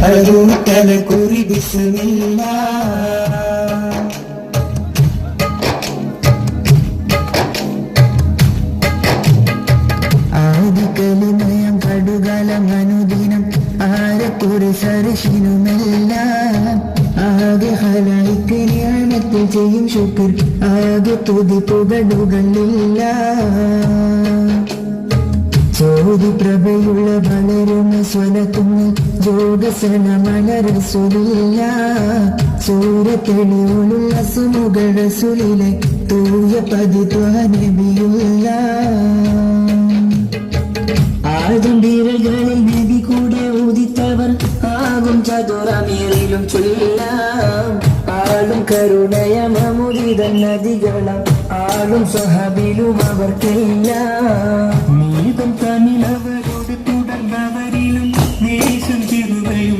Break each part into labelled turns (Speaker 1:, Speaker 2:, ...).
Speaker 1: അഴകൂട്ടല കുറി ബിസ്മില്ല ആദികലിമയം കടുകാലം അനുദിനം ആരക്കുറി സരശിനുമെല്ലാം ആകെ ഹലായിക്ക് നിയമത്തിൽ ചെയ്യും ശുക്ർ ആകെ തുതി പുകടുകളില്ല ചോതി പ്രഭയുള്ള വളരുന്ന സ്വലത്തുന്ന ജോഗസന മലരസുലില്ല സൂര്യത്തെളിയോളുള്ള സുമുഖ സുലിലെ തൂയ പതിത്വനബിയുള്ള ആദ്യം വീരകളിൽ നബി കൂടെ ഉദിത്തവർ ആകും ചതുരമേറിലും ചൊല്ലാം ആളും കരുണയമമുദിത നദികളം ആളും സഹബിലും അവർക്കെല്ലാം നീതും തമിഴവരോട് തുടർന്നവരിലും നേശം തിരുവയും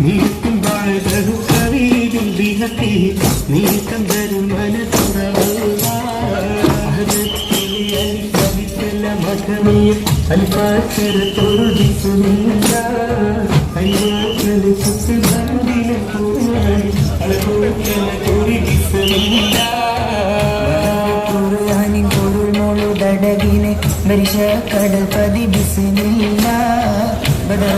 Speaker 1: നീക്കും വാഴതും കവിയിലും വിഹത്തി നീക്കം തരും മനത്തുറവല്ല മകമീർ അൽഫാക്കരത്തോട് ദിസുമില്ല അയ്യാക്കല് സുഖബന്ധിലെ പൂവായി അളകൂക്കല കുറി ദിസുമില്ല ഖുർആനിൻ പൊരുൾ മുഴുവടകിനെ വരിശ കടൽ പതി ബിസ്മില്ല ബദറ